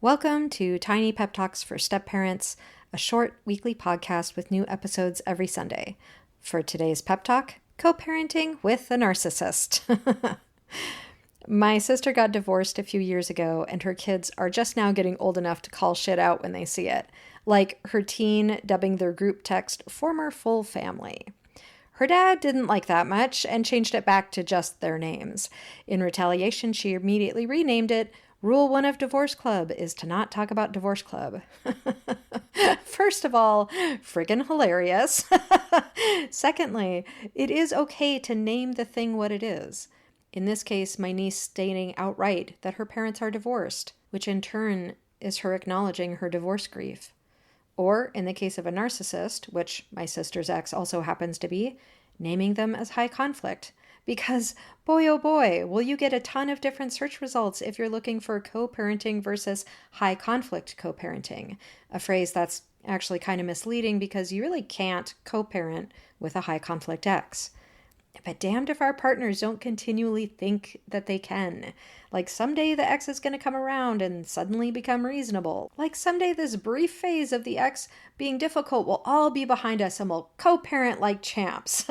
Welcome to Tiny Pep Talks for Stepparents, a short weekly podcast with new episodes every Sunday. For today's pep talk, co-parenting with a narcissist. My sister got divorced a few years ago, and her kids are just now getting old enough to call shit out when they see it, like her teen dubbing their group text former full family. Her dad didn't like that much and changed it back to just their names. In retaliation, she immediately renamed it Rule 1 of Divorce Club is to not talk about Divorce Club. First of all, friggin' hilarious. Secondly, it is okay to name the thing what it is. In this case, my niece stating outright that her parents are divorced, which in turn is her acknowledging her divorce grief. Or, in the case of a narcissist, which my sister's ex also happens to be, naming them as high conflict. Because, boy oh boy, will you get a ton of different search results if you're looking for co-parenting versus high conflict co-parenting, a phrase that's actually kind of misleading because you really can't co-parent with a high conflict ex. But damned if our partners don't continually think that they can. Like someday the ex is going to come around and suddenly become reasonable. Like someday this brief phase of the ex being difficult will all be behind us and we'll co-parent like champs.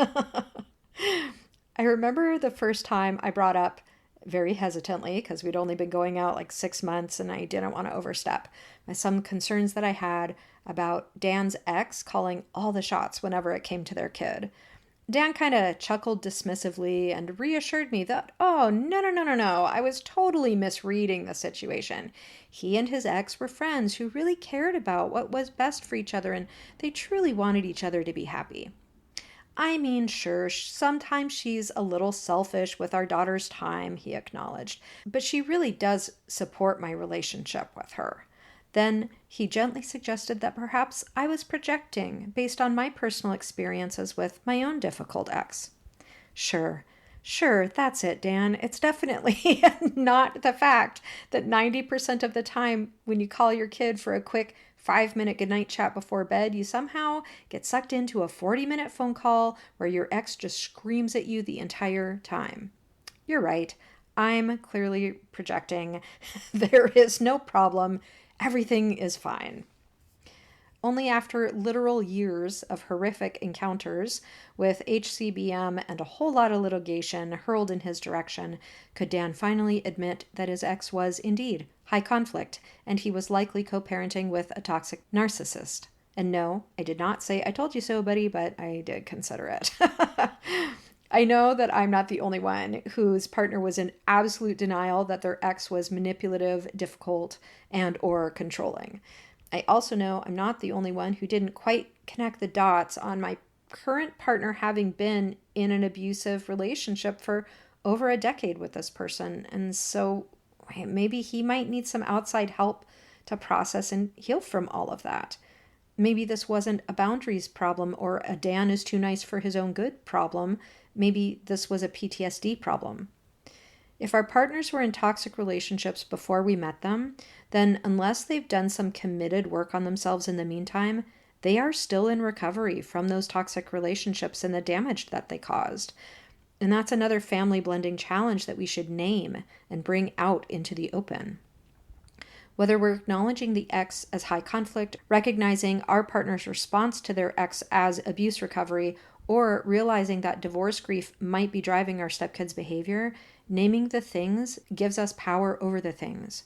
I remember the first time I brought up, very hesitantly, because we'd only been going out like 6 months and I didn't want to overstep, some concerns that I had about Dan's ex calling all the shots whenever it came to their kid. Dan kind of chuckled dismissively and reassured me that, oh, no, I was totally misreading the situation. He and his ex were friends who really cared about what was best for each other and they truly wanted each other to be happy. I mean, sure, sometimes she's a little selfish with our daughter's time, he acknowledged, but she really does support my relationship with her. Then he gently suggested that perhaps I was projecting based on my personal experiences with my own difficult ex. Sure, that's it, Dan. It's definitely not the fact that 90% of the time when you call your kid for a quick 5-minute goodnight chat before bed, you somehow get sucked into a 40-minute phone call where your ex just screams at you the entire time. You're right. I'm clearly projecting. There is no problem. Everything is fine. Only after literal years of horrific encounters with HCBM and a whole lot of litigation hurled in his direction could Dan finally admit that his ex was indeed high conflict and he was likely co-parenting with a toxic narcissist. And no, I did not say I told you so, buddy, but I did consider it. I know that I'm not the only one whose partner was in absolute denial that their ex was manipulative, difficult, and or controlling. I also know I'm not the only one who didn't quite connect the dots on my current partner having been in an abusive relationship for over a decade with this person. And so maybe he might need some outside help to process and heal from all of that. Maybe this wasn't a boundaries problem or a Dan is too nice for his own good problem. Maybe this was a PTSD problem. If our partners were in toxic relationships before we met them, then unless they've done some committed work on themselves in the meantime, they are still in recovery from those toxic relationships and the damage that they caused. And that's another family blending challenge that we should name and bring out into the open. Whether we're acknowledging the ex as high conflict, recognizing our partner's response to their ex as abuse recovery, or realizing that divorce grief might be driving our stepkids' behavior, naming the things gives us power over the things,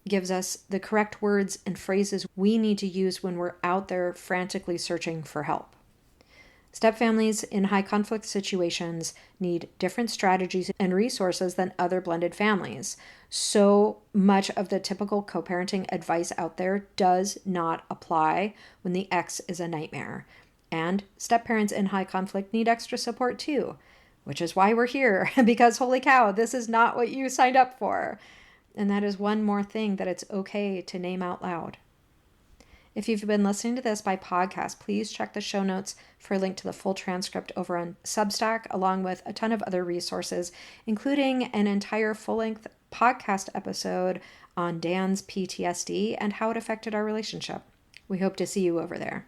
gives us the correct words and phrases we need to use when we're out there frantically searching for help. Stepfamilies in high conflict situations need different strategies and resources than other blended families. So much of the typical co-parenting advice out there does not apply when the ex is a nightmare. And step-parents in high conflict need extra support too, which is why we're here, because holy cow, this is not what you signed up for. And that is one more thing that it's okay to name out loud. If you've been listening to this by podcast, please check the show notes for a link to the full transcript over on Substack, along with a ton of other resources, including an entire full-length podcast episode on Dan's PTSD and how it affected our relationship. We hope to see you over there.